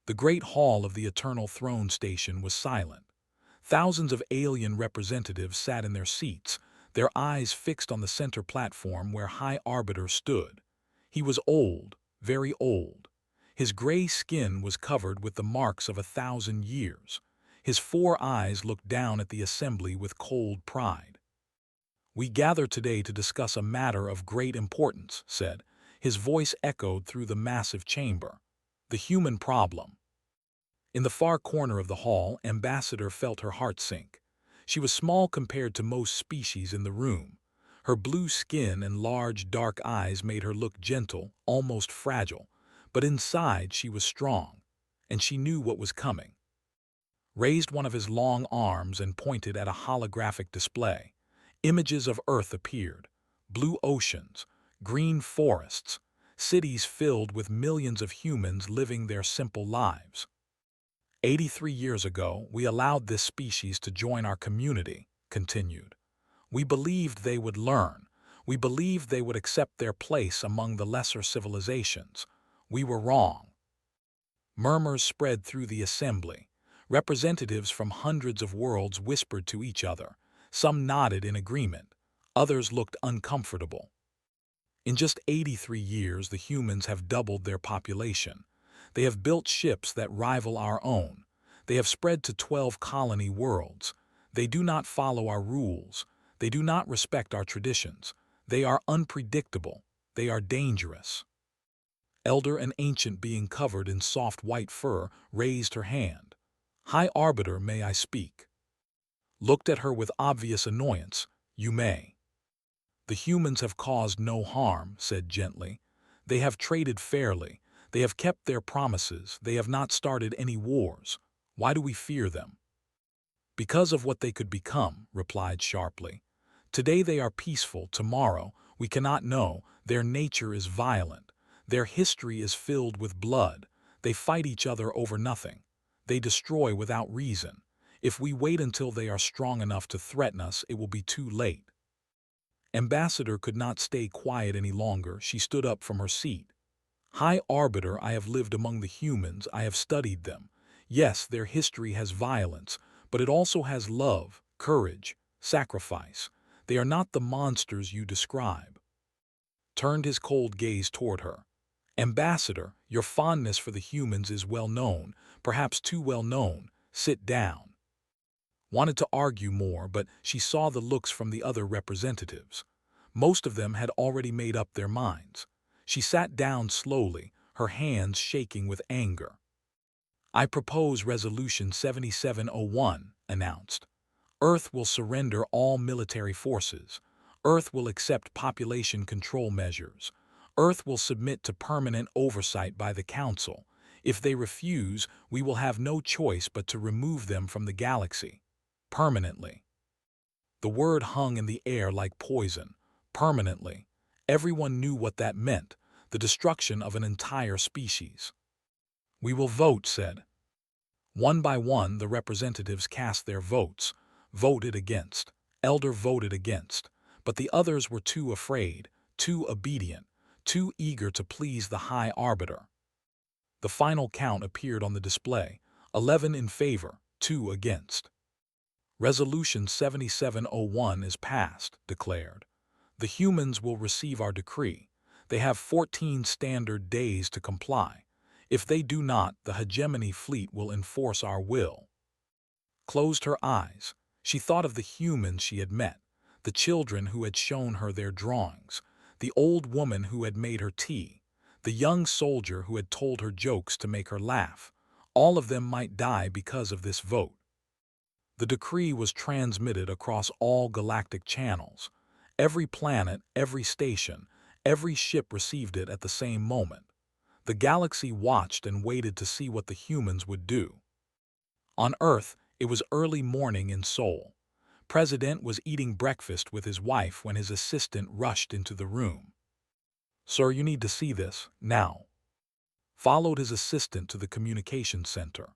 The great hall of the Eternal Throne Station was silent. Thousands of alien representatives sat in their seats, their eyes fixed on the center platform where High Arbiter stood. He was old, very old. His gray skin was covered with the marks of 1,000 years. His four eyes looked down at the assembly with cold pride. "We gather today to discuss a matter of great importance," said. His voice echoed through the massive chamber. "The human problem." In the far corner of the hall, Ambassador felt her heart sink. She was small compared to most species in the room. Her blue skin and large, dark eyes made her look gentle, almost fragile, but inside she was strong, and she knew what was coming. Raised one of his long arms and pointed at a holographic display. Images of Earth appeared. Blue oceans, green forests, cities filled with millions of humans living their simple lives. 83 years ago, we allowed this species to join our community, continued. We believed they would learn. We believed they would accept their place among the lesser civilizations. We were wrong. Murmurs spread through the assembly. Representatives from hundreds of worlds whispered to each other. Some nodded in agreement. Others looked uncomfortable. In just 83 years, the humans have doubled their population. They have built ships that rival our own. They have spread to 12 colony worlds. They do not follow our rules. They do not respect our traditions. They are unpredictable. They are dangerous. Elder and ancient being covered in soft white fur raised her hand. "High Arbiter, may I speak?" Looked at her with obvious annoyance. "You may." "The humans have caused no harm," said gently. "They have traded fairly. They have kept their promises. They have not started any wars. Why do we fear them?" "Because of what they could become," replied sharply. "Today they are peaceful. Tomorrow, we cannot know. Their nature is violent. Their history is filled with blood. They fight each other over nothing. They destroy without reason. If we wait until they are strong enough to threaten us, it will be too late." Ambassador could not stay quiet any longer. She stood up from her seat. "High Arbiter, I have lived among the humans. I have studied them. Yes, their history has violence, but it also has love, courage, sacrifice. They are not the monsters you describe." Turned his cold gaze toward her. "Ambassador, your fondness for the humans is well known, perhaps too well known. Sit down." Wanted to argue more, but she saw the looks from the other representatives. Most of them had already made up their minds. She sat down slowly, her hands shaking with anger. "I propose Resolution 7701, announced. "Earth will surrender all military forces. Earth will accept population control measures. Earth will submit to permanent oversight by the Council. If they refuse, we will have no choice but to remove them from the galaxy. Permanently." The word hung in the air like poison. Permanently. Everyone knew what that meant, the destruction of an entire species. "We will vote," said. One by one, the representatives cast their votes. Voted against. Elder voted against. But the others were too afraid, too obedient, too eager to please the High Arbiter. The final count appeared on the display. 11 in favor, 2 against. "Resolution 7701 is passed," declared. "The humans will receive our decree. They have 14 standard days to comply. If they do not, the hegemony fleet will enforce our will." Closed her eyes. She thought of the humans she had met, the children who had shown her their drawings, the old woman who had made her tea, the young soldier who had told her jokes to make her laugh. All of them might die because of this vote. The decree was transmitted across all galactic channels. Every planet, every station, every ship received it at the same moment. The galaxy watched and waited to see what the humans would do. On Earth, it was early morning in Seoul. President was eating breakfast with his wife when his assistant rushed into the room. "Sir, you need to see this, now." Followed his assistant to the communications center.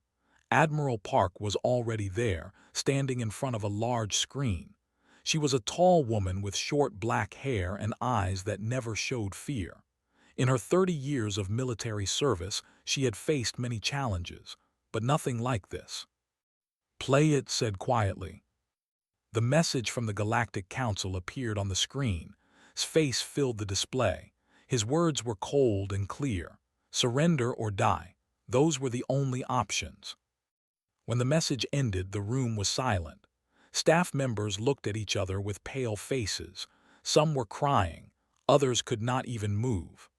Admiral Park was already there, standing in front of a large screen. She was a tall woman with short black hair and eyes that never showed fear. In her 30 years of military service, she had faced many challenges, but nothing like this. "Play it," said quietly. The message from the Galactic Council appeared on the screen. His face filled the display. His words were cold and clear. Surrender or die. Those were the only options. When the message ended, the room was silent. Staff members looked at each other with pale faces. Some were crying. Others could not even move.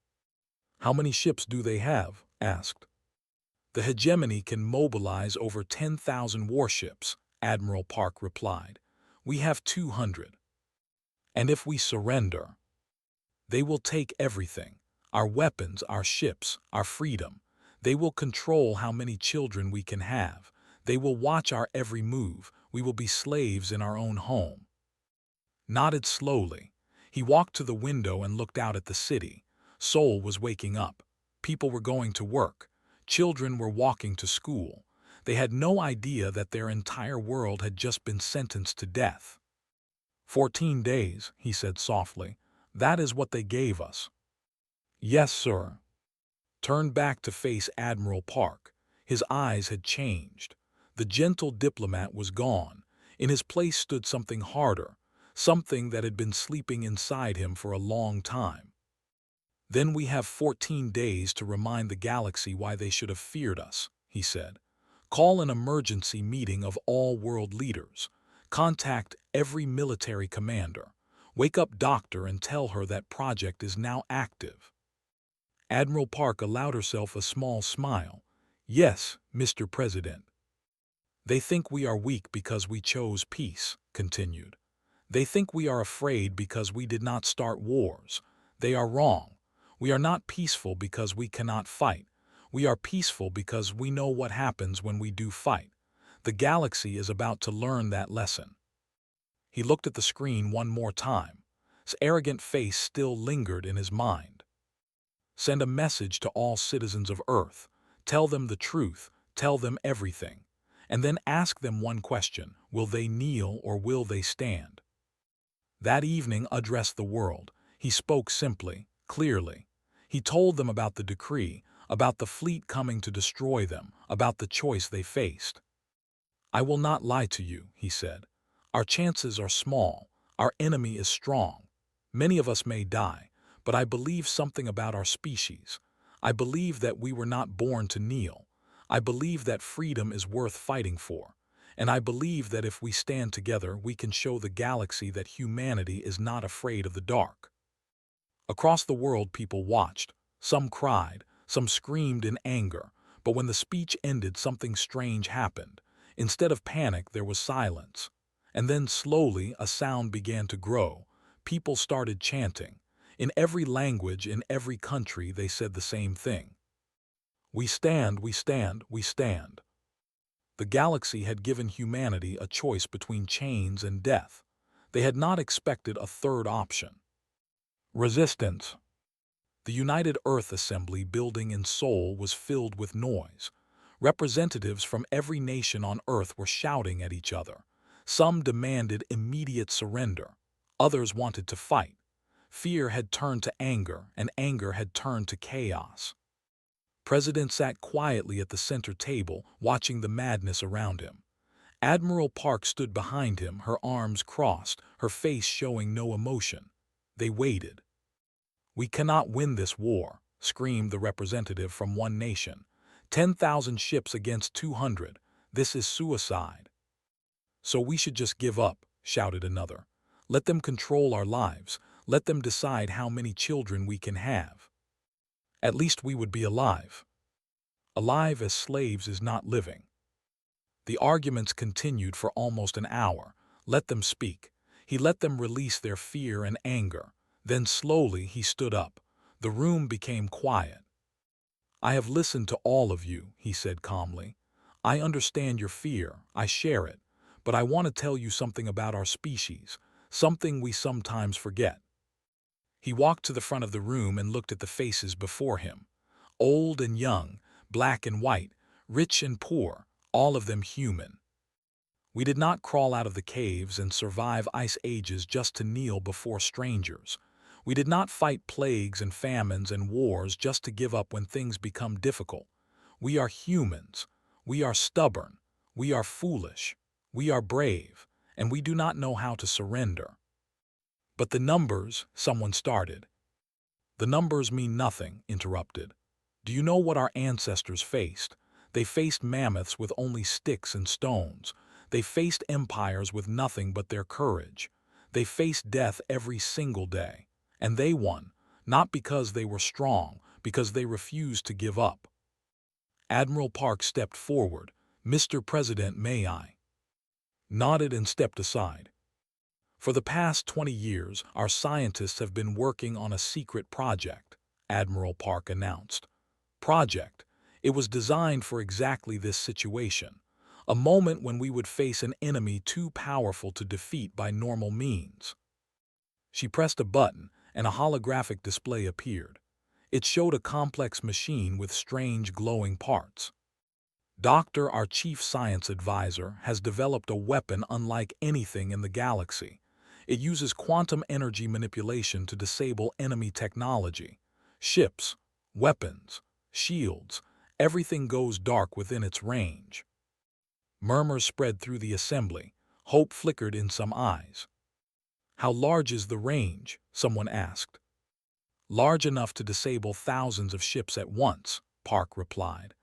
"How many ships do they have?" asked. "The hegemony can mobilize over 10,000 warships," Admiral Park replied. "We have 200. And if we surrender, they will take everything. Our weapons, our ships, our freedom. They will control how many children we can have. They will watch our every move. We will be slaves in our own home." Nodded slowly. He walked to the window and looked out at the city. Seoul was waking up. People were going to work. Children were walking to school. They had no idea that their entire world had just been sentenced to death. 14 days, he said softly. "That is what they gave us." "Yes, sir." Turned back to face Admiral Park. His eyes had changed. The gentle diplomat was gone. In his place stood something harder, something that had been sleeping inside him for a long time. "Then we have 14 days to remind the galaxy why they should have feared us," he said. "Call an emergency meeting of all world leaders. Contact every military commander. Wake up Doctor and tell her that project is now active." Admiral Park allowed herself a small smile. "Yes, Mr. President." "They think we are weak because we chose peace," continued. "They think we are afraid because we did not start wars. They are wrong. We are not peaceful because we cannot fight. We are peaceful because we know what happens when we do fight. The galaxy is about to learn that lesson." He looked at the screen one more time. His arrogant face still lingered in his mind. "Send a message to all citizens of Earth. Tell them the truth. Tell them everything. And then ask them one question: will they kneel or will they stand?" That evening addressed the world. He spoke simply, clearly. He told them about the decree, about the fleet coming to destroy them, about the choice they faced. "I will not lie to you," he said. "Our chances are small. Our enemy is strong. Many of us may die, but I believe something about our species. I believe that we were not born to kneel. I believe that freedom is worth fighting for. And I believe that if we stand together, we can show the galaxy that humanity is not afraid of the dark." Across the world, people watched. Some cried, some screamed in anger. But when the speech ended, something strange happened. Instead of panic, there was silence. And then slowly, a sound began to grow. People started chanting. In every language, in every country, they said the same thing. "We stand, we stand, we stand." The galaxy had given humanity a choice between chains and death. They had not expected a third option. Resistance. The United Earth Assembly building in Seoul was filled with noise. Representatives from every nation on Earth were shouting at each other. Some demanded immediate surrender. Others wanted to fight. Fear had turned to anger, and anger had turned to chaos. President sat quietly at the center table, watching the madness around him. Admiral Park stood behind him, her arms crossed, her face showing no emotion. They waited. "We cannot win this war," screamed the representative from one nation. 10,000 ships against 200. This is suicide." "So we should just give up," shouted another. "Let them control our lives. Let them decide how many children we can have. At least we would be alive. Alive as slaves is not living." The arguments continued for almost an hour. Let them speak. He let them release their fear and anger. Then slowly he stood up. The room became quiet. "I have listened to all of you," he said calmly. "I understand your fear. I share it. But I want to tell you something about our species, something we sometimes forget." He walked to the front of the room and looked at the faces before him. Old and young, black and white, rich and poor, all of them human. "We did not crawl out of the caves and survive ice ages just to kneel before strangers. We did not fight plagues and famines and wars just to give up when things become difficult. We are humans. We are stubborn. We are foolish. We are brave. And we do not know how to surrender. But the numbers, someone started. The numbers mean nothing, interrupted. Do you know what our ancestors faced? They faced mammoths with only sticks and stones. They faced empires with nothing but their courage. They faced death every single day. And they won, not because they were strong, because they refused to give up. Admiral Park stepped forward. Mr. President, may I? Nodded and stepped aside. For the past 20 years, our scientists have been working on a secret project, Admiral Park announced. Project. It was designed for exactly this situation, a moment when we would face an enemy too powerful to defeat by normal means. She pressed a button, and a holographic display appeared. It showed a complex machine with strange glowing parts. Doctor, our chief science advisor, has developed a weapon unlike anything in the galaxy. It uses quantum energy manipulation to disable enemy technology. Ships, weapons, shields, everything goes dark within its range. Murmurs spread through the assembly. Hope flickered in some eyes. How large is the range? Someone asked. Large enough to disable thousands of ships at once, Park replied.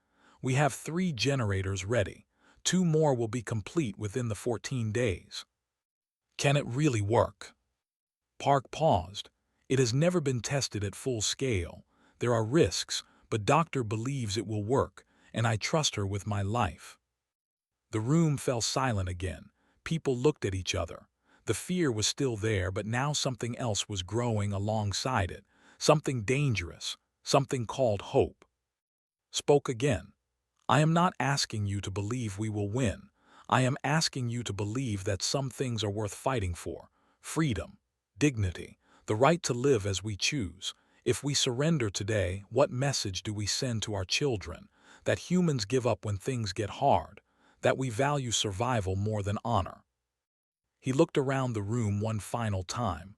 We have 3 generators ready. 2 more will be complete within the 14 days. Can it really work? Park paused. It has never been tested at full scale. There are risks, but Doctor believes it will work, and I trust her with my life. The room fell silent again. People looked at each other. The fear was still there, but now something else was growing alongside it. Something dangerous, something called hope. Spoke again. I am not asking you to believe we will win. I am asking you to believe that some things are worth fighting for. Freedom, dignity, the right to live as we choose. If we surrender today, what message do we send to our children? That humans give up when things get hard. That we value survival more than honor. He looked around the room one final time.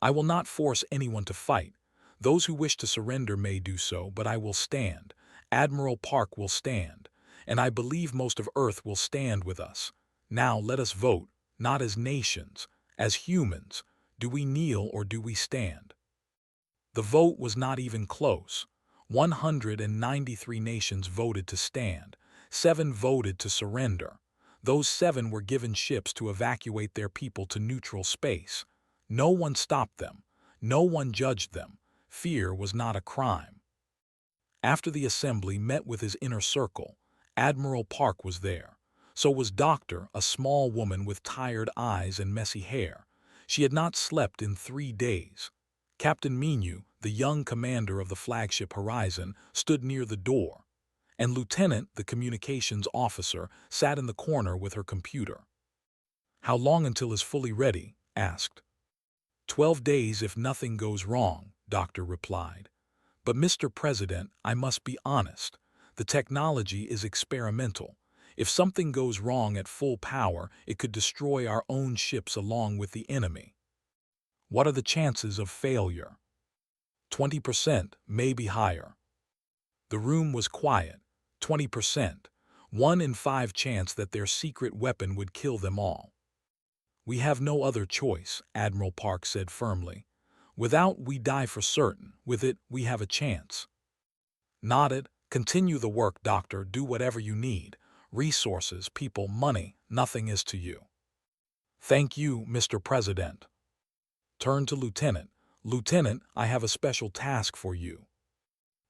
I will not force anyone to fight. Those who wish to surrender may do so, but I will stand. Admiral Park will stand. And I believe most of Earth will stand with us. Now let us vote, not as nations, as humans. Do we kneel or do we stand? The vote was not even close. 193 nations voted to stand. 7 voted to surrender. Those 7 were given ships to evacuate their people to neutral space. No one stopped them. No one judged them. Fear was not a crime. After the assembly met with his inner circle, Admiral Park was there. So was Doctor, a small woman with tired eyes and messy hair. She had not slept in 3 days. Captain Minu, the young commander of the flagship Horizon, stood near the door. And Lieutenant, the communications officer, sat in the corner with her computer. How long until is fully ready? Asked. 12 days if nothing goes wrong, Doctor replied. But Mr. President, I must be honest. The technology is experimental. If something goes wrong at full power, it could destroy our own ships along with the enemy. What are the chances of failure? 20%, maybe higher. The room was quiet. 20%. 1 in 5 chance that their secret weapon would kill them all. We have no other choice, Admiral Park said firmly. Without, we die for certain. With it, we have a chance. Nodded. Continue the work, Doctor. Do whatever you need. Resources, people, money, nothing is to you. Thank you, Mr. President. Turned to Lieutenant. Lieutenant, I have a special task for you.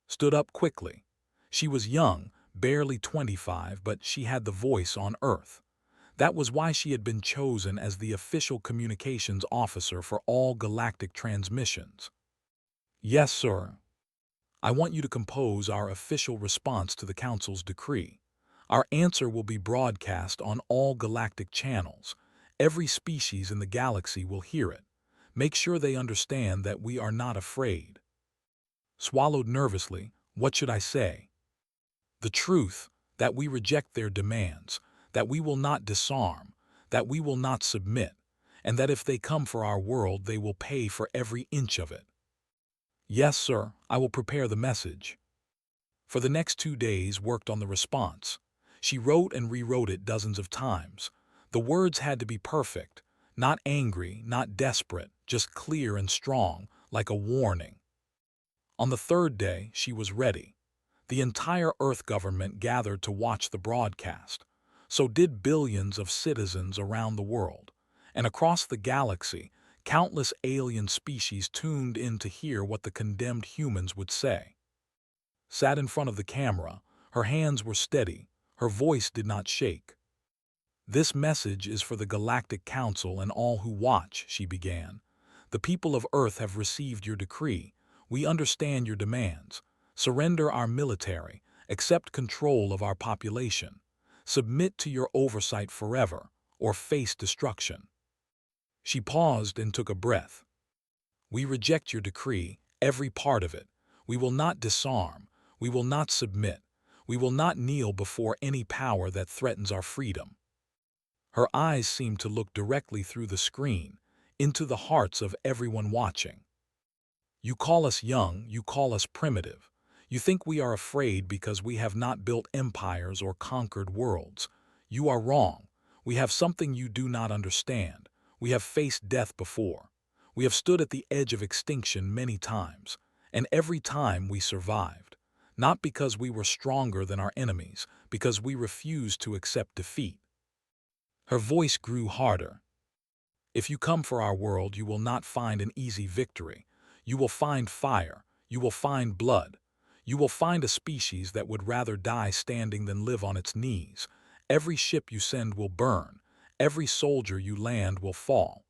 Stood up quickly. She was young, barely 25, but she had the voice on Earth. That was why she had been chosen as the official communications officer for all galactic transmissions. Yes, sir. I want you to compose our official response to the Council's decree. Our answer will be broadcast on all galactic channels. Every species in the galaxy will hear it. Make sure they understand that we are not afraid. Swallowed nervously, what should I say? The truth, that we reject their demands, that we will not disarm, that we will not submit, and that if they come for our world, they will pay for every inch of it. Yes, sir, I will prepare the message. For the next 2 days worked on the response. She wrote and rewrote it dozens of times. The words had to be perfect, not angry, not desperate, just clear and strong, like a warning. On the third day, she was ready. The entire Earth government gathered to watch the broadcast. So did billions of citizens around the world. And across the galaxy, countless alien species tuned in to hear what the condemned humans would say. Sat in front of the camera, her hands were steady, her voice did not shake. This message is for the Galactic Council and all who watch, she began. The people of Earth have received your decree. We understand your demands. Surrender our military, accept control of our population. Submit to your oversight forever, or face destruction. She paused and took a breath. We reject your decree, every part of it. We will not disarm. We will not submit. We will not kneel before any power that threatens our freedom. Her eyes seemed to look directly through the screen, into the hearts of everyone watching. You call us young, you call us primitive. You think we are afraid because we have not built empires or conquered worlds. You are wrong. We have something you do not understand. We have faced death before. We have stood at the edge of extinction many times, and every time we survived. Not because we were stronger than our enemies, because we refused to accept defeat. Her voice grew harder. If you come for our world, you will not find an easy victory. You will find fire. You will find blood. You will find a species that would rather die standing than live on its knees. Every ship you send will burn. Every soldier you land will fall.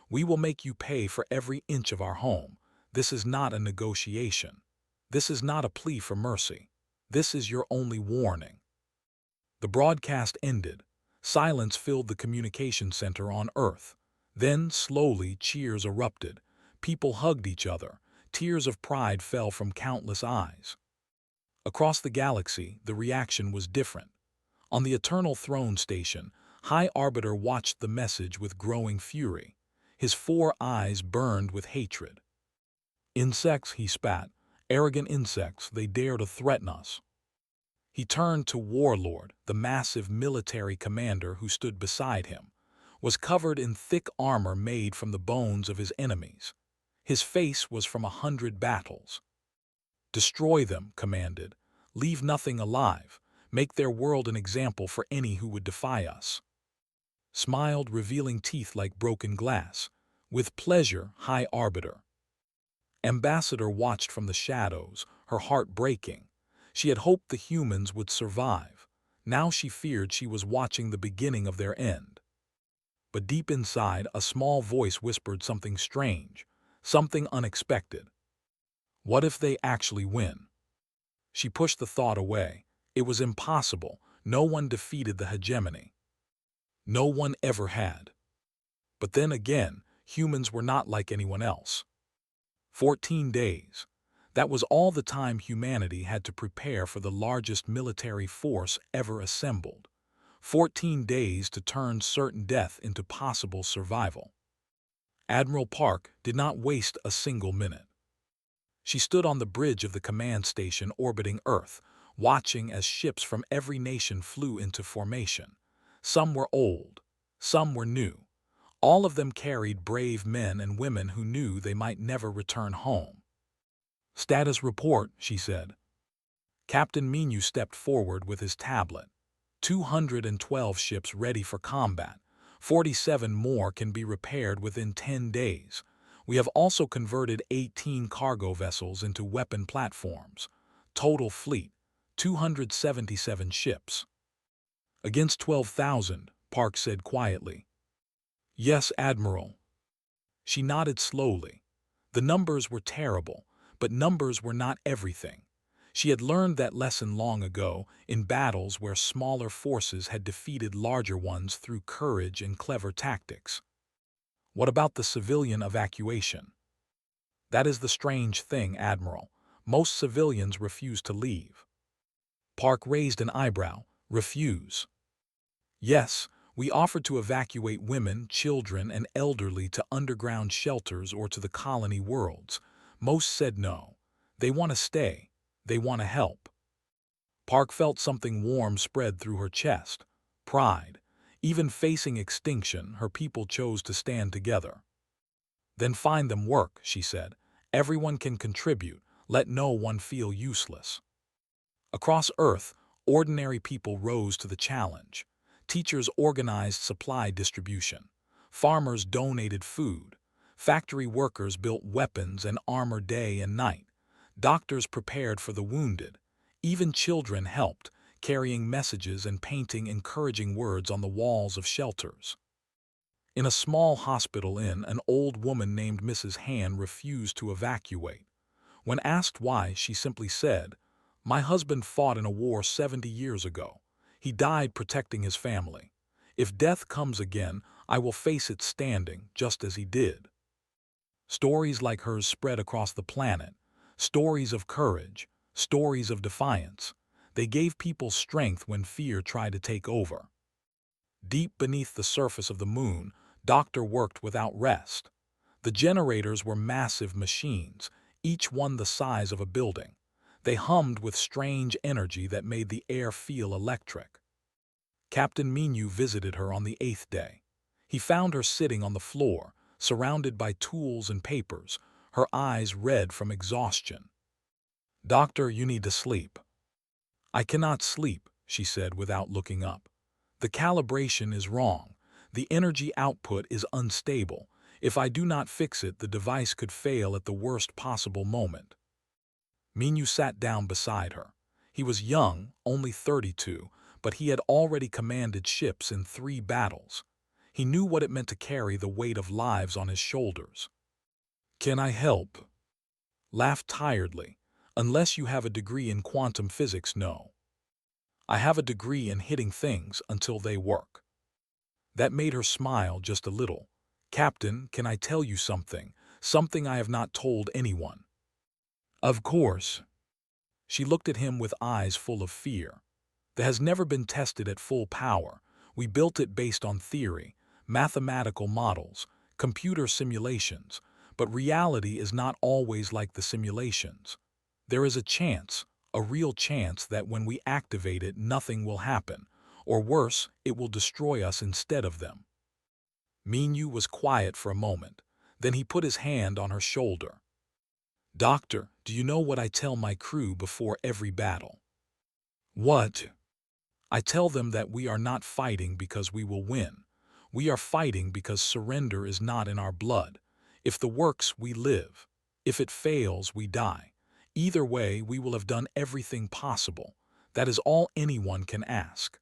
We will make you pay for every inch of our home. This is not a negotiation. This is not a plea for mercy. This is your only warning. The broadcast ended. Silence filled the communication center on Earth. Then, slowly, cheers erupted. People hugged each other. Tears of pride fell from countless eyes. Across the galaxy, the reaction was different. On the Eternal Throne Station, High Arbiter watched the message with growing fury. His 4 eyes burned with hatred. Insects, he spat. Arrogant insects, they dare to threaten us. He turned to Warlord, the massive military commander who stood beside him, was covered in thick armor made from the bones of his enemies. His face was from 100 battles. Destroy them, commanded. Leave nothing alive. Make their world an example for any who would defy us. Smiled, revealing teeth like broken glass. With pleasure, High Arbiter. Ambassador watched from the shadows, her heart breaking. She had hoped the humans would survive. Now she feared she was watching the beginning of their end. But deep inside, a small voice whispered something strange, something unexpected. What if they actually win? She pushed the thought away. It was impossible. No one defeated the hegemony. No one ever had. But then again, humans were not like anyone else. 14 days. That was all the time humanity had to prepare for the largest military force ever assembled. 14 days to turn certain death into possible survival. Admiral Park did not waste a single minute. She stood on the bridge of the command station orbiting Earth, watching as ships from every nation flew into formation. Some were old, some were new. All of them carried brave men and women who knew they might never return home. Status report, she said. Captain Minu stepped forward with his tablet. 212 ships ready for combat. 47 more can be repaired within 10 days. We have also converted 18 cargo vessels into weapon platforms. Total fleet, 277 ships. Against 12,000, Park said quietly. Yes, Admiral. She nodded slowly. The numbers were terrible, but numbers were not everything. She had learned that lesson long ago in battles where smaller forces had defeated larger ones through courage and clever tactics. What about the civilian evacuation? That is the strange thing, Admiral. Most civilians refuse to leave. Park raised an eyebrow. Refuse. Yes, we offered to evacuate women, children, and elderly to underground shelters or to the colony worlds. Most said no. They want to stay. They want to help. Park felt something warm spread through her chest. Pride. Even facing extinction, her people chose to stand together. Then find them work, she said. Everyone can contribute. Let no one feel useless. Across Earth, ordinary people rose to the challenge. Teachers organized supply distribution. Farmers donated food. Factory workers built weapons and armor day and night. Doctors prepared for the wounded. Even children helped, carrying messages and painting encouraging words on the walls of shelters. In a small hospital inn, an old woman named Mrs. Han refused to evacuate. When asked why, she simply said, "My husband fought in a war 70 years ago. He died protecting his family. If death comes again, I will face it standing, just as he did." Stories like hers spread across the planet. Stories of courage, stories of defiance. They gave people strength when fear tried to take over. Deep beneath the surface of the moon, Doctor worked without rest. The generators were massive machines, each one the size of a building. They hummed with strange energy that made the air feel electric. Captain Minu visited her on the 8th day. He found her sitting on the floor, surrounded by tools and papers, her eyes red from exhaustion. "Doctor, you need to sleep." "I cannot sleep," she said without looking up. "The calibration is wrong. The energy output is unstable. If I do not fix it, the device could fail at the worst possible moment." Minu sat down beside her. He was young, only 32, but he had already commanded ships in 3 battles. He knew what it meant to carry the weight of lives on his shoulders. "Can I help?" Laughed tiredly. "Unless you have a degree in quantum physics, no. I have a degree in hitting things until they work." That made her smile just a little. "Captain, can I tell you something? Something I have not told anyone." "Of course." She looked at him with eyes full of fear. "That has never been tested at full power. We built it based on theory, mathematical models, computer simulations, but reality is not always like the simulations. There is a chance, a real chance that when we activate it, nothing will happen, or worse, it will destroy us instead of them." Minu was quiet for a moment. Then he put his hand on her shoulder. "Doctor, do you know what I tell my crew before every battle?" "What?" "I tell them that we are not fighting because we will win. We are fighting because surrender is not in our blood. If the works, we live. If it fails, we die. Either way, we will have done everything possible. That is all anyone can ask."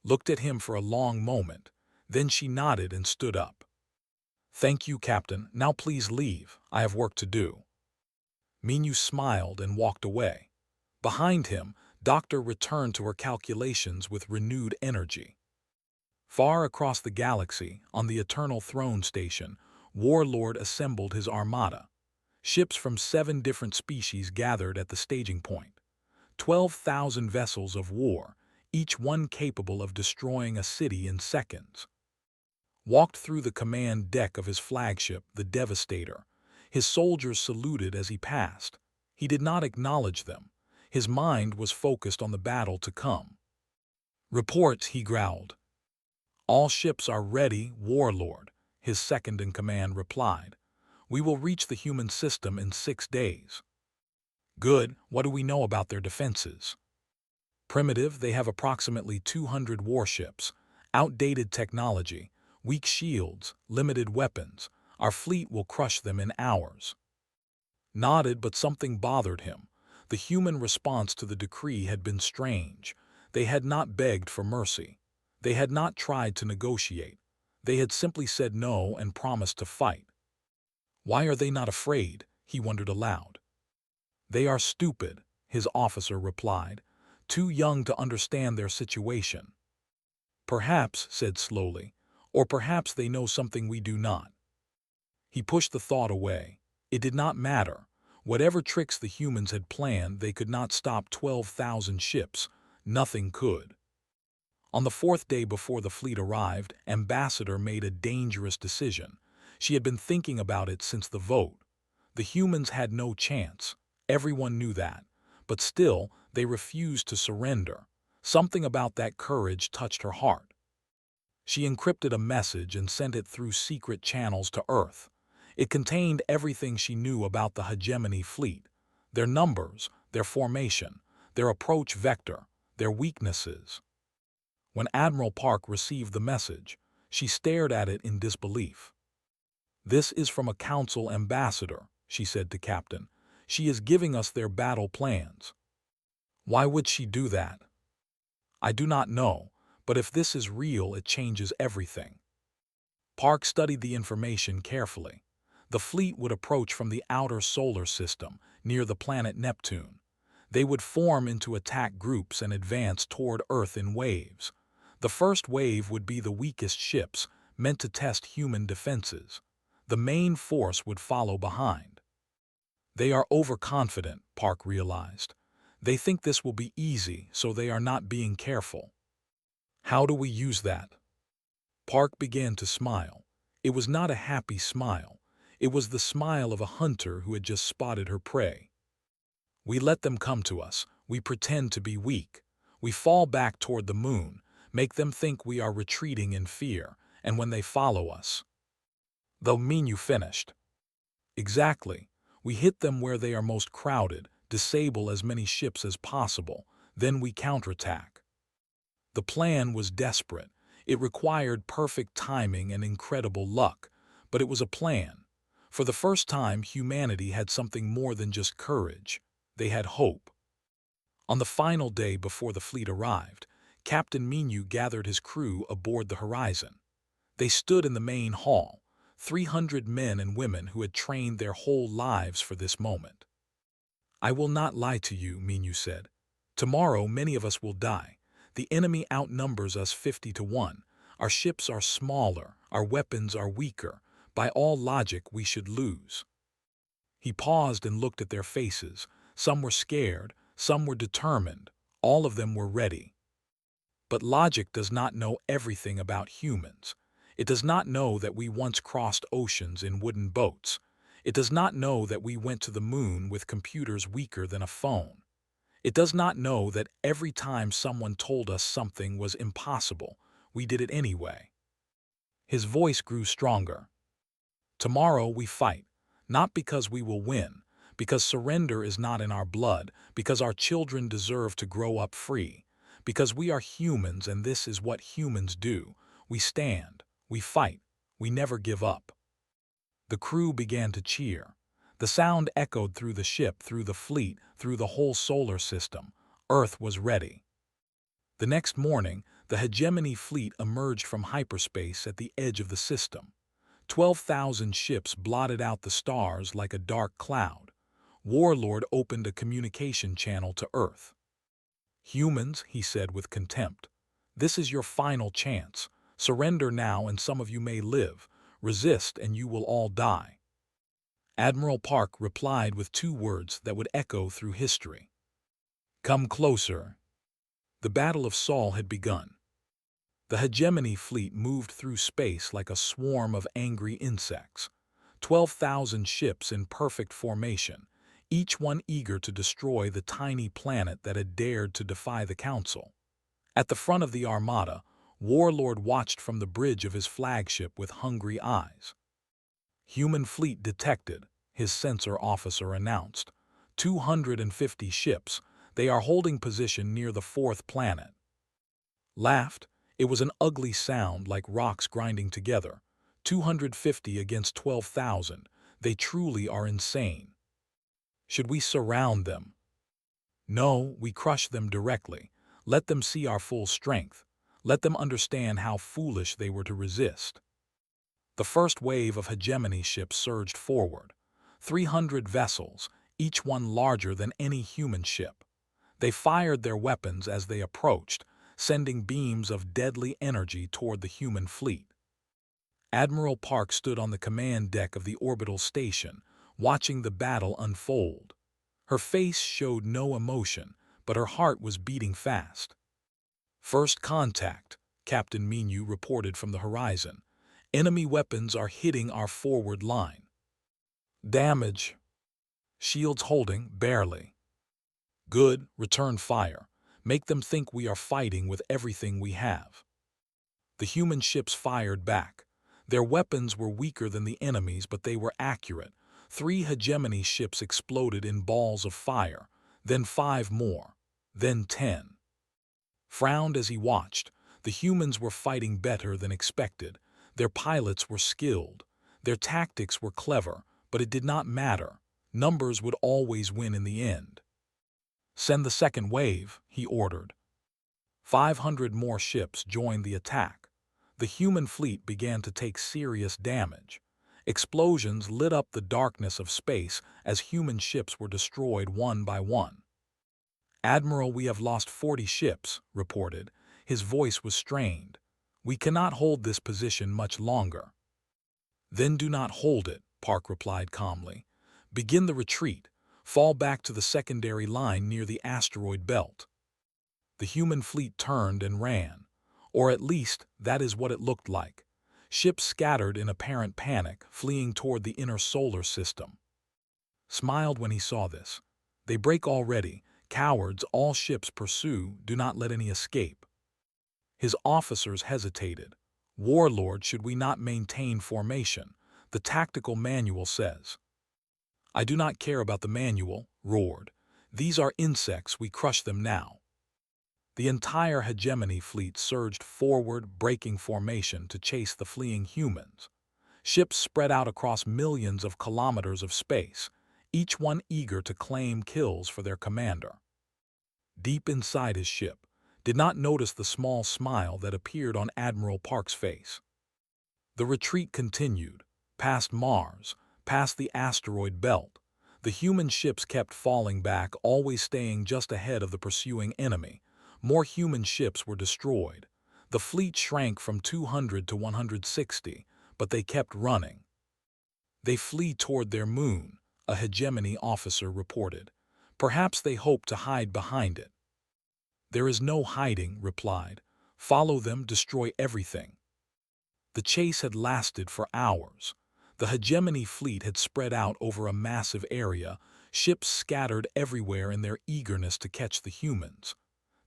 Looked at him for a long moment. Then she nodded and stood up. "Thank you, Captain. Now please leave. I have work to do." Minu smiled and walked away. Behind him, Doctor returned to her calculations with renewed energy. Far across the galaxy, on the Eternal Throne Station, Warlord assembled his armada. Ships from 7 different species gathered at the staging point. 12,000 vessels of war, each one capable of destroying a city in seconds. Walked through the command deck of his flagship, the Devastator. His soldiers saluted as he passed. He did not acknowledge them. His mind was focused on the battle to come. "Report," he growled. "All ships are ready, Warlord," his second-in-command replied. "We will reach the human system in 6 days." "Good. What do we know about their defenses?" "Primitive, they have approximately 200 warships. Outdated technology, weak shields, limited weapons. Our fleet will crush them in hours." Nodded, but something bothered him. The human response to the decree had been strange. They had not begged for mercy. They had not tried to negotiate. They had simply said no and promised to fight. "Why are they not afraid?" he wondered aloud. "They are stupid," his officer replied, "too young to understand their situation." "Perhaps," said slowly, "or perhaps they know something we do not." He pushed the thought away. It did not matter. Whatever tricks the humans had planned, they could not stop 12,000 ships. Nothing could. On the 4th day before the fleet arrived, Ambassador made a dangerous decision. She had been thinking about it since the vote. The humans had no chance. Everyone knew that, but still, they refused to surrender. Something about that courage touched her heart. She encrypted a message and sent it through secret channels to Earth. It contained everything she knew about the hegemony fleet, their numbers, their formation, their approach vector, their weaknesses. When Admiral Park received the message, she stared at it in disbelief. "This is from a council ambassador," she said to Captain. "She is giving us their battle plans." "Why would she do that?" "I do not know, but if this is real, it changes everything." Park studied the information carefully. The fleet would approach from the outer solar system, near the planet Neptune. They would form into attack groups and advance toward Earth in waves. The first wave would be the weakest ships, meant to test human defenses. The main force would follow behind. They are overconfident, Park realized. They think this will be easy, so they are not being careful. How do we use that? Park began to smile. It was not a happy smile. It was the smile of a hunter who had just spotted her prey. We let them come to us. We pretend to be weak. We fall back toward the moon, make them think we are retreating in fear, and when they follow us, they'll mean you finished. Exactly. We hit them where they are most crowded, disable as many ships as possible, then we counterattack. The plan was desperate. It required perfect timing and incredible luck, but it was a plan. For the first time, humanity had something more than just courage. They had hope. On the final day before the fleet arrived, Captain Minu gathered his crew aboard the Horizon. They stood in the main hall, 300 men and women who had trained their whole lives for this moment. "I will not lie to you," Minu said. "Tomorrow many of us will die. The enemy outnumbers us 50 to 1. Our ships are smaller, our weapons are weaker. By all logic, we should lose." He paused and looked at their faces. Some were scared, some were determined, all of them were ready. But logic does not know everything about humans. It does not know that we once crossed oceans in wooden boats. It does not know that we went to the moon with computers weaker than a phone. It does not know that every time someone told us something was impossible, we did it anyway. His voice grew stronger. "Tomorrow we fight, not because we will win, because surrender is not in our blood, because our children deserve to grow up free, because we are humans and this is what humans do. We stand, we fight, we never give up." The crew began to cheer. The sound echoed through the ship, through the fleet, through the whole solar system. Earth was ready. The next morning, the hegemony fleet emerged from hyperspace at the edge of the system. 12,000 ships blotted out the stars like a dark cloud. Warlord opened a communication channel to Earth. "Humans," he said with contempt, "this is your final chance. Surrender now and some of you may live. Resist and you will all die." Admiral Park replied with 2 words that would echo through history. "Come closer." The Battle of Saul had begun. The hegemony fleet moved through space like a swarm of angry insects. 12,000 ships in perfect formation, each one eager to destroy the tiny planet that had dared to defy the Council. At the front of the armada, Warlord watched from the bridge of his flagship with hungry eyes. "Human fleet detected," his sensor officer announced. 250 ships. They are holding position near the 4th planet. Laughed. It was an ugly sound like rocks grinding together. 250 against 12,000. They truly are insane. "Should we surround them?" "No, we crush them directly. Let them see our full strength. Let them understand how foolish they were to resist." The first wave of hegemony ships surged forward. 300 vessels, each one larger than any human ship. They fired their weapons as they approached, sending beams of deadly energy toward the human fleet. Admiral Park stood on the command deck of the orbital station, watching the battle unfold. Her face showed no emotion, but her heart was beating fast. "First contact," Captain Minu reported from the horizon. "Enemy weapons are hitting our forward line." "Damage." Shields holding, barely. Good, return fire. Make them think we are fighting with everything we have. The human ships fired back. Their weapons were weaker than the enemy's, but they were accurate. 3 hegemony ships exploded in balls of fire, then 5 more, then 10. Frowned as he watched. The humans were fighting better than expected. Their pilots were skilled. Their tactics were clever, but it did not matter. Numbers would always win in the end. Send the second wave, he ordered. 500 more ships joined the attack. The human fleet began to take serious damage. Explosions lit up the darkness of space as human ships were destroyed one by one. "Admiral, we have lost 40 ships," reported. His voice was strained. "We cannot hold this position much longer." "Then do not hold it," Park replied calmly. "Begin the retreat. Fall back to the secondary line near the asteroid belt." The human fleet turned and ran. Or at least, that is what it looked like. Ships scattered in apparent panic, fleeing toward the inner solar system. Smiled when he saw this. "They break already. Cowards, all ships pursue, do not let any escape." His officers hesitated. "Warlord, should we not maintain formation? The tactical manual says." "I do not care about the manual," roared. "These are insects, we crush them now." The entire hegemony fleet surged forward, breaking formation to chase the fleeing humans. Ships spread out across millions of kilometers of space, each one eager to claim kills for their commander. Deep inside his ship, did not notice the small smile that appeared on Admiral Park's face. The retreat continued, past Mars, past the asteroid belt. The human ships kept falling back, always staying just ahead of the pursuing enemy. More human ships were destroyed. The fleet shrank from 200 to 160, but they kept running. "They flee toward their moon," a hegemony officer reported. "Perhaps they hope to hide behind it." "There is no hiding," replied. "Follow them, destroy everything." The chase had lasted for hours. The hegemony fleet had spread out over a massive area, ships scattered everywhere in their eagerness to catch the humans.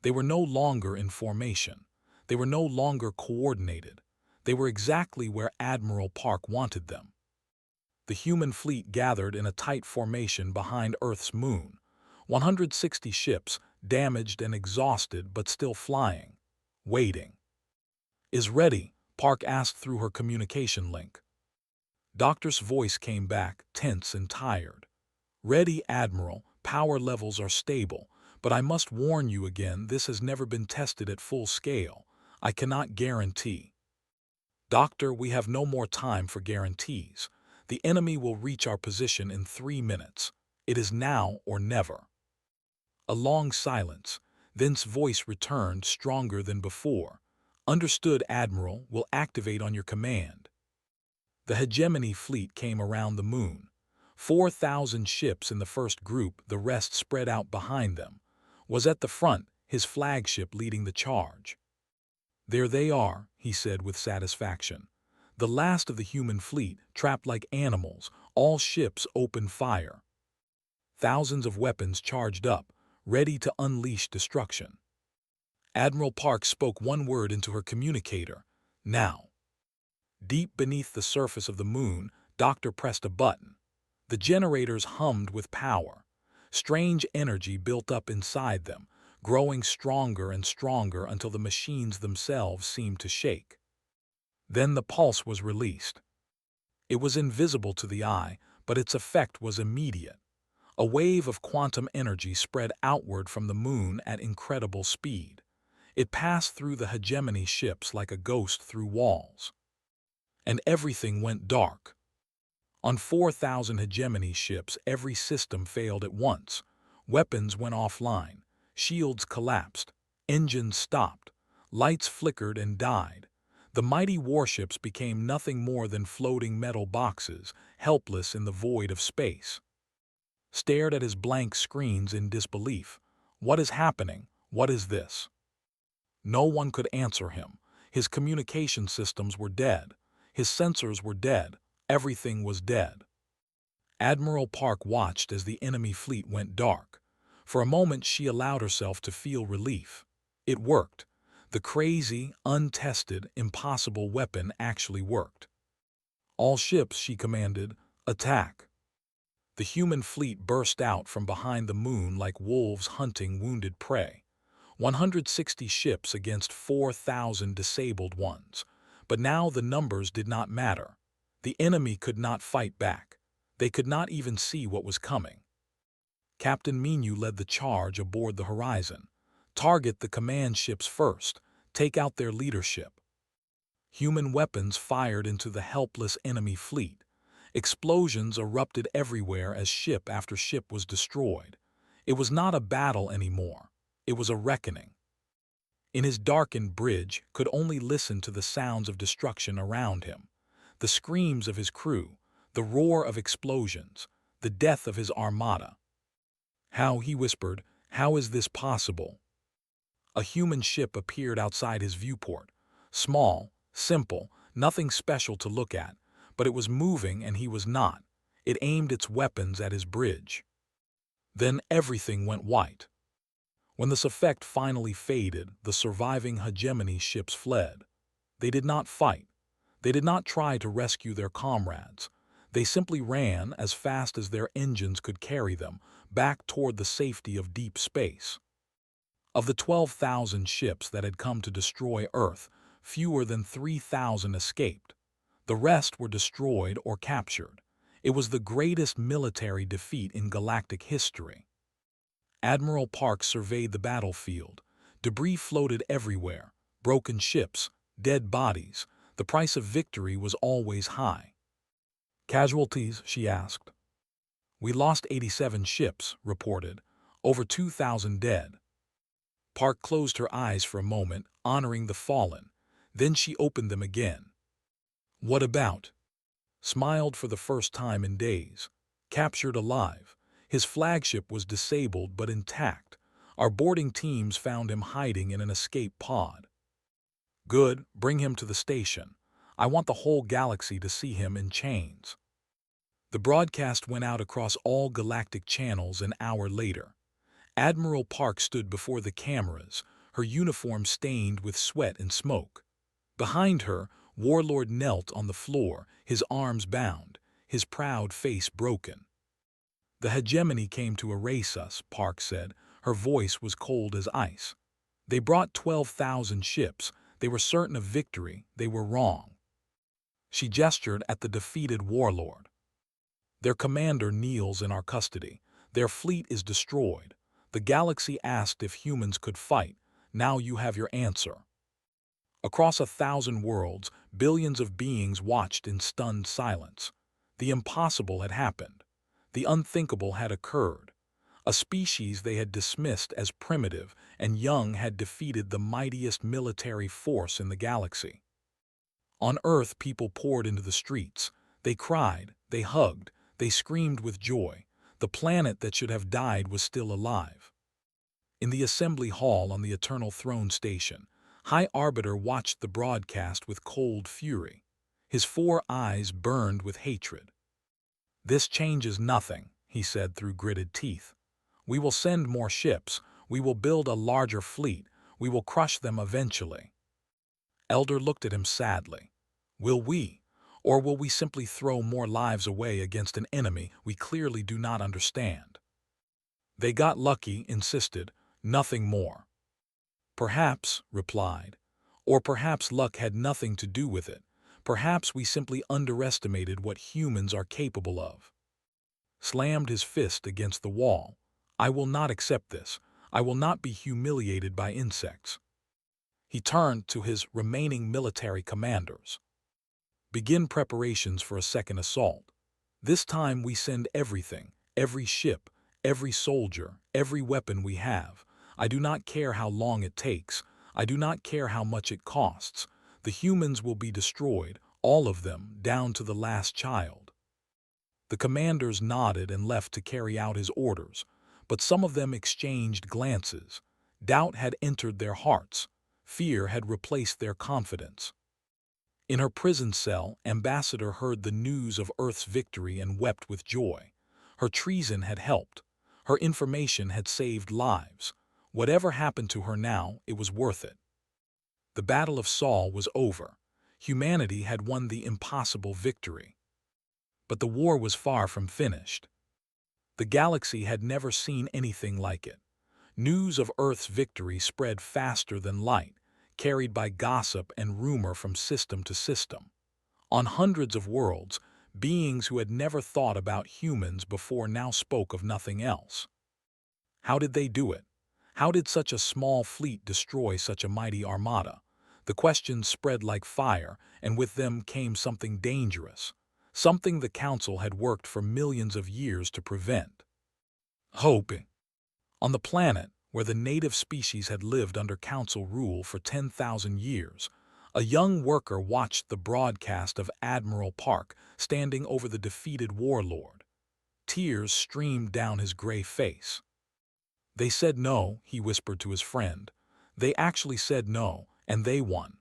They were no longer in formation. They were no longer coordinated. They were exactly where Admiral Park wanted them. The human fleet gathered in a tight formation behind Earth's moon. 160 ships, damaged and exhausted but still flying, waiting. "Is ready?" Park asked through her communication link. Doctor's voice came back, tense and tired. "Ready, Admiral. Power levels are stable. But I must warn you again, this has never been tested at full scale. I cannot guarantee." "Doctor, we have no more time for guarantees. The enemy will reach our position in 3 minutes. It is now or never." A long silence. Then's voice returned, stronger than before. "Understood, Admiral. Will activate on your command." The hegemony fleet came around the moon. 4,000 ships in the first group, the rest spread out behind them. Was at the front, his flagship leading the charge. "There they are," he said with satisfaction. "The last of the human fleet, trapped like animals, all ships open fire." Thousands of weapons charged up, ready to unleash destruction. Admiral Park spoke one word into her communicator: "Now." Deep beneath the surface of the moon, Doctor pressed a button. The generators hummed with power. Strange energy built up inside them, growing stronger and stronger until the machines themselves seemed to shake. Then the pulse was released. It was invisible to the eye, but its effect was immediate. A wave of quantum energy spread outward from the moon at incredible speed. It passed through the hegemony ships like a ghost through walls. And everything went dark. On 4,000 hegemony ships, every system failed at once. Weapons went offline. Shields collapsed. Engines stopped. Lights flickered and died. The mighty warships became nothing more than floating metal boxes, helpless in the void of space. Stared at his blank screens in disbelief. What is happening? What is this? No one could answer him. His communication systems were dead. His sensors were dead. Everything was dead. Admiral Park watched as the enemy fleet went dark. For a moment she allowed herself to feel relief. It worked. The crazy, untested, impossible weapon actually worked. "All ships," she commanded, "attack." The human fleet burst out from behind the moon like wolves hunting wounded prey. 160 ships against 4,000 disabled ones. But now the numbers did not matter. The enemy could not fight back. They could not even see what was coming. Captain Minu led the charge aboard the Horizon. Target the command ships first. Take out their leadership. Human weapons fired into the helpless enemy fleet. Explosions erupted everywhere as ship after ship was destroyed. It was not a battle anymore. It was a reckoning. In his darkened bridge, could only listen to the sounds of destruction around him. The screams of his crew, the roar of explosions, the death of his armada. "How," he whispered, "how is this possible?" A human ship appeared outside his viewport. Small, simple, nothing special to look at, but it was moving and he was not. It aimed its weapons at his bridge. Then everything went white. When this effect finally faded, the surviving hegemony ships fled. They did not fight. They did not try to rescue their comrades. They simply ran as fast as their engines could carry them, back toward the safety of deep space. Of the 12,000 ships that had come to destroy Earth, fewer than 3,000 escaped. The rest were destroyed or captured. It was the greatest military defeat in galactic history. Admiral Park surveyed the battlefield. Debris floated everywhere, broken ships, dead bodies. The price of victory was always high. "Casualties?" she asked. "We lost 87 ships," reported. "Over 2,000 dead." Park closed her eyes for a moment, honoring the fallen. Then she opened them again. "What about?" Smiled for the first time in days. "Captured alive. His flagship was disabled but intact. Our boarding teams found him hiding in an escape pod." "Good, bring him to the station. I want the whole galaxy to see him in chains." The broadcast went out across all galactic channels an hour later. Admiral Park stood before the cameras, her uniform stained with sweat and smoke. Behind her, Warlord knelt on the floor, his arms bound, his proud face broken. "The hegemony came to erase us," Park said. Her voice was cold as ice. "They brought 12,000 ships. They were certain of victory. They were wrong." She gestured at the defeated warlord. "Their commander kneels in our custody. Their fleet is destroyed. The galaxy asked if humans could fight. Now you have your answer." Across 1,000 worlds, billions of beings watched in stunned silence. The impossible had happened. The unthinkable had occurred. A species they had dismissed as primitive and young had defeated the mightiest military force in the galaxy. On Earth, people poured into the streets. They cried, they hugged, they screamed with joy. The planet that should have died was still alive. In the assembly hall on the Eternal Throne Station, High Arbiter watched the broadcast with cold fury. His 4 eyes burned with hatred. "This changes nothing," he said through gritted teeth. "We will send more ships. We will build a larger fleet. We will crush them eventually." Elder looked at him sadly. "Will we? Or will we simply throw more lives away against an enemy we clearly do not understand?" "They got lucky," insisted. "Nothing more." "Perhaps," replied. "Or perhaps luck had nothing to do with it. Perhaps we simply underestimated what humans are capable of." Slammed his fist against the wall. "I will not accept this. I will not be humiliated by insects." He turned to his remaining military commanders. "Begin preparations for a second assault. This time we send everything, every ship, every soldier, every weapon we have. I do not care how long it takes. I do not care how much it costs. The humans will be destroyed, all of them, down to the last child." The commanders nodded and left to carry out his orders, but some of them exchanged glances. Doubt had entered their hearts. Fear had replaced their confidence. In her prison cell, Ambassador heard the news of Earth's victory and wept with joy. Her treason had helped. Her information had saved lives. Whatever happened to her now, it was worth it. The Battle of Saul was over. Humanity had won the impossible victory. But the war was far from finished. The galaxy had never seen anything like it. News of Earth's victory spread faster than light, carried by gossip and rumor from system to system. On hundreds of worlds, beings who had never thought about humans before now spoke of nothing else. How did they do it? How did such a small fleet destroy such a mighty armada? The questions spread like fire, and with them came something dangerous, something the Council had worked for millions of years to prevent. Hope. On the planet, where the native species had lived under Council rule for 10,000 years, a young worker watched the broadcast of Admiral Park standing over the defeated warlord. Tears streamed down his gray face. "They said no," he whispered to his friend. "They actually said no, and they won."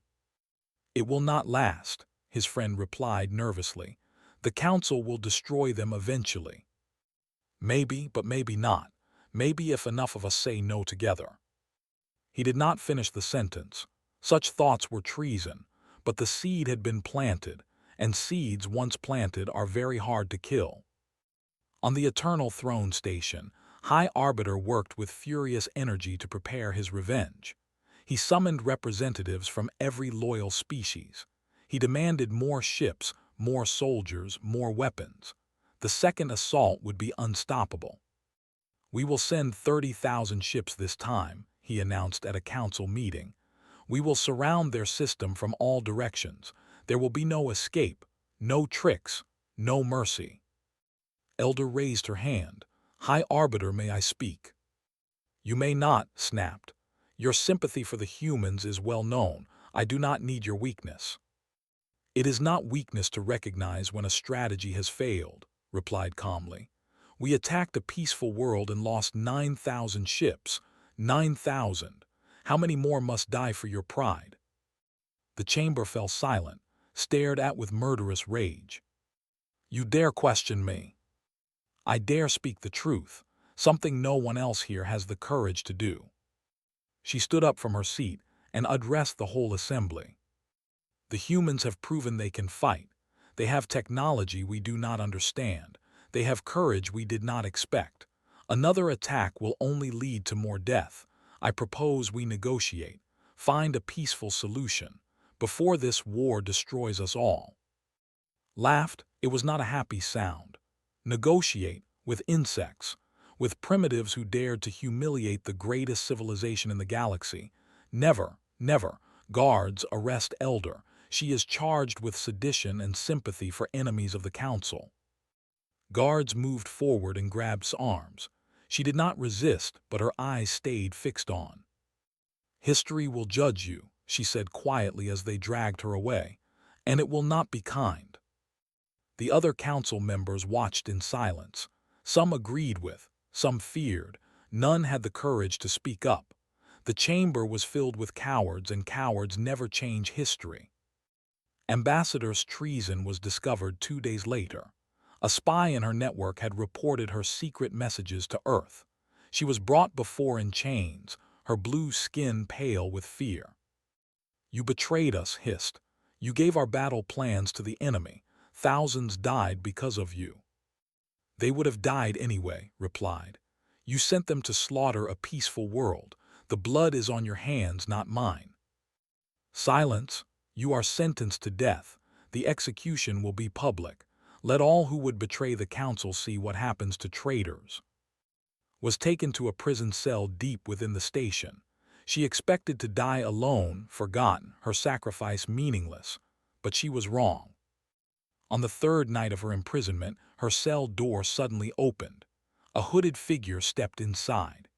"It will not last," his friend replied nervously. "The Council will destroy them eventually." "Maybe, but maybe not. Maybe if enough of us say no together." He did not finish the sentence. Such thoughts were treason, but the seed had been planted, and seeds once planted are very hard to kill. On the Eternal Throne Station, High Arbiter worked with furious energy to prepare his revenge. He summoned representatives from every loyal species. He demanded more ships, more soldiers, more weapons. The second assault would be unstoppable. "We will send 30,000 ships this time," he announced at a council meeting. "We will surround their system from all directions. There will be no escape, no tricks, no mercy." Elder raised her hand. "High Arbiter, may I speak?" "You may not," snapped. "Your sympathy for the humans is well known. I do not need your weakness." "It is not weakness to recognize when a strategy has failed," replied calmly. "We attacked a peaceful world and lost 9,000 ships. 9,000. How many more must die for your pride?" The chamber fell silent, stared at with murderous rage. "You dare question me?" "I dare speak the truth, something no one else here has the courage to do." She stood up from her seat and addressed the whole assembly. "The humans have proven they can fight. They have technology we do not understand. They have courage we did not expect. Another attack will only lead to more death. I propose we negotiate, find a peaceful solution, before this war destroys us all." Laughed, it was not a happy sound. Negotiate with insects, with primitives who dared to humiliate the greatest civilization in the galaxy. Never, never. Guards, arrest Elder. She is charged with sedition and sympathy for enemies of the Council. Guards moved forward and grabbed arms. She did not resist, but her eyes stayed fixed on. "History will judge you," she said quietly as they dragged her away, "and it will not be kind." The other council members watched in silence. Some agreed with, some feared. None had the courage to speak up. The chamber was filled with cowards, and cowards never change history. Ambassador's treason was discovered 2 days later. A spy in her network had reported her secret messages to Earth. She was brought before in chains, her blue skin pale with fear. "You betrayed us," hissed. "You gave our battle plans to the enemy. Thousands died because of you." "They would have died anyway," replied. "You sent them to slaughter a peaceful world. The blood is on your hands, not mine." "Silence. You are sentenced to death. The execution will be public. Let all who would betray the Council see what happens to traitors." Was taken to a prison cell deep within the station. She expected to die alone, forgotten, her sacrifice meaningless. But she was wrong. On the third night of her imprisonment, her cell door suddenly opened. A hooded figure stepped inside.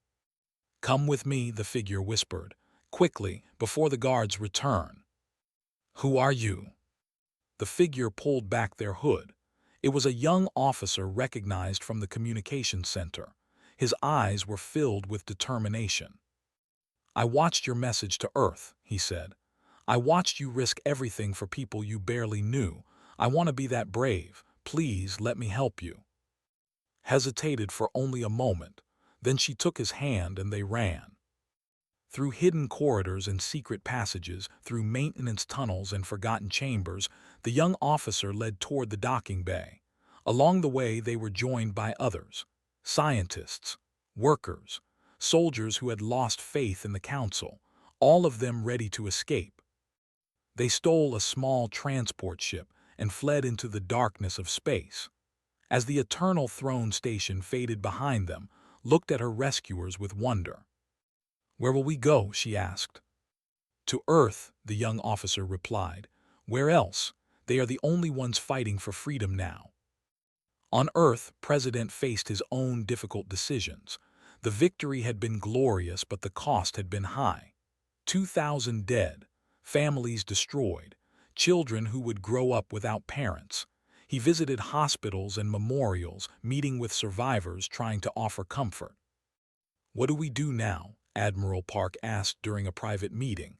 "Come with me," the figure whispered, "quickly, before the guards return." "Who are you?" The figure pulled back their hood. It was a young officer recognized from the communications center. His eyes were filled with determination. "I watched your message to Earth," he said. "I watched you risk everything for people you barely knew. I want to be that brave. Please let me help you." hesitated for only a moment. Then she took his hand and they ran. Through hidden corridors and secret passages, through maintenance tunnels and forgotten chambers, the young officer led toward the docking bay. Along the way, they were joined by others, scientists, workers, soldiers who had lost faith in the council, all of them ready to escape. They stole a small transport ship and fled into the darkness of space. As the Eternal Throne Station faded behind them, looked at her rescuers with wonder. "Where will we go?" she asked. "To Earth," the young officer replied. "Where else? They are the only ones fighting for freedom now." On Earth, President faced his own difficult decisions. The victory had been glorious, but the cost had been high. 2,000 dead, families destroyed, children who would grow up without parents. He visited hospitals and memorials, meeting with survivors trying to offer comfort. "What do we do now?" Admiral Park asked during a private meeting.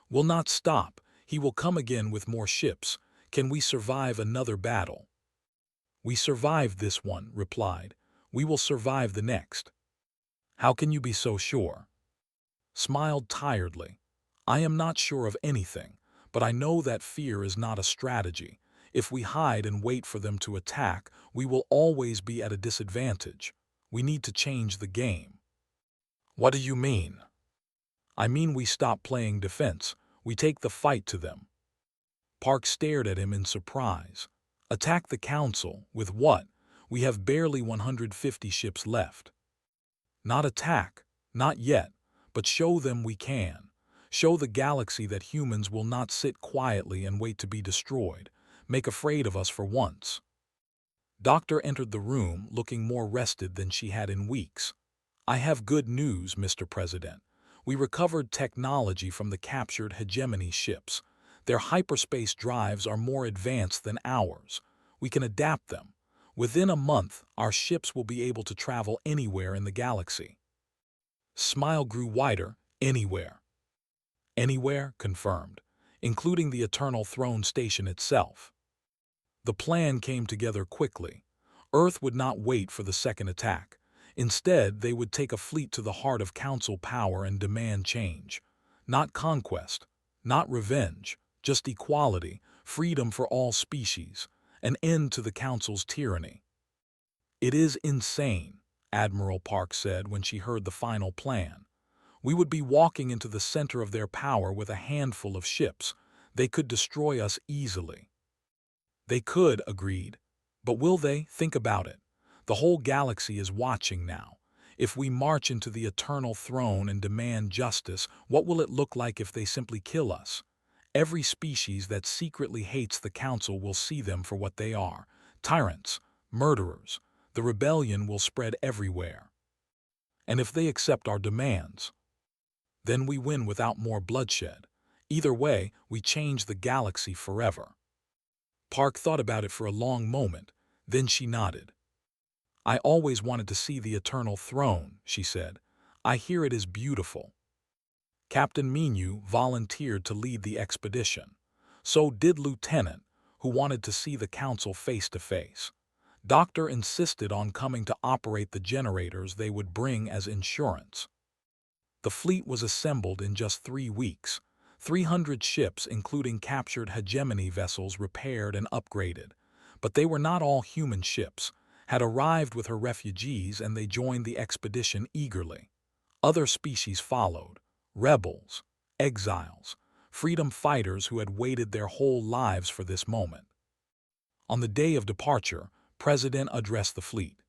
"We'll not stop. He will come again with more ships. Can we survive another battle?" "We survived this one," replied. "We will survive the next." "How can you be so sure?" Smiled tiredly. "I am not sure of anything, but I know that fear is not a strategy. If we hide and wait for them to attack, we will always be at a disadvantage. We need to change the game." "What do you mean?" "I mean we stop playing defense. We take the fight to them." Park stared at him in surprise. "Attack the council? With what? We have barely 150 ships left." "Not attack. Not yet. But show them we can. Show the galaxy that humans will not sit quietly and wait to be destroyed. Make afraid of us for once." Doctor entered the room, looking more rested than she had in weeks. "I have good news, Mr. President. We recovered technology from the captured hegemony ships. Their hyperspace drives are more advanced than ours. We can adapt them. Within a month, our ships will be able to travel anywhere in the galaxy." Smile grew wider. "Anywhere." "Anywhere," confirmed, "including the Eternal Throne Station itself." The plan came together quickly. Earth would not wait for the second attack. Instead, they would take a fleet to the heart of Council power and demand change. Not conquest, not revenge, just equality, freedom for all species, an end to the Council's tyranny. "It is insane," Admiral Park said when she heard the final plan. "We would be walking into the center of their power with a handful of ships. They could destroy us easily." "They could," agreed. "But will they? Think about it. The whole galaxy is watching now. If we march into the Eternal Throne and demand justice, what will it look like if they simply kill us? Every species that secretly hates the Council will see them for what they are, tyrants, murderers. The rebellion will spread everywhere. And if they accept our demands, then we win without more bloodshed. Either way, we change the galaxy forever." Park thought about it for a long moment, then she nodded. "I always wanted to see the Eternal Throne," she said. "I hear it is beautiful." Captain Menu volunteered to lead the expedition. So did Lieutenant, who wanted to see the Council face to face. Doctor insisted on coming to operate the generators they would bring as insurance. The fleet was assembled in just 3 weeks. 300 ships, including captured hegemony vessels, repaired and upgraded. But they were not all human ships, had arrived with her refugees, and they joined the expedition eagerly. Other species followed: rebels, exiles, freedom fighters who had waited their whole lives for this moment. On the day of departure, President addressed the fleet.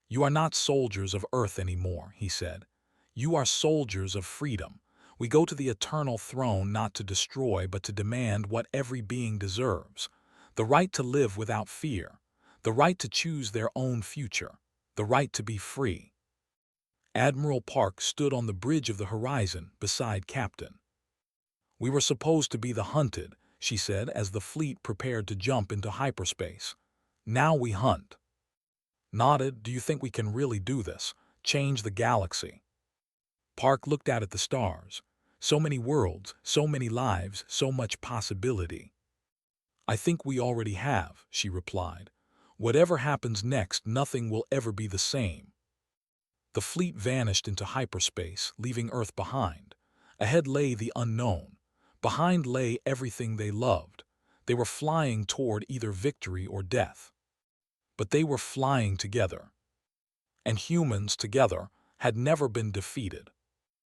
"You are not soldiers of Earth anymore," he said. "You are soldiers of freedom. We go to the Eternal Throne not to destroy, but to demand what every being deserves: the right to live without fear, the right to choose their own future, the right to be free." Admiral Park stood on the bridge of the horizon beside Captain. "We were supposed to be the hunted," she said as the fleet prepared to jump into hyperspace. "Now we hunt." Nodded. "Do you think we can really do this? Change the galaxy?" Park looked out at the stars. So many worlds, so many lives, so much possibility. "I think we already have," she replied. Whatever happens next, nothing will ever be the same. The fleet vanished into hyperspace, leaving Earth behind. Ahead lay the unknown. Behind lay everything they loved. They were flying toward either victory or death. But they were flying together. And humans, together, had never been defeated.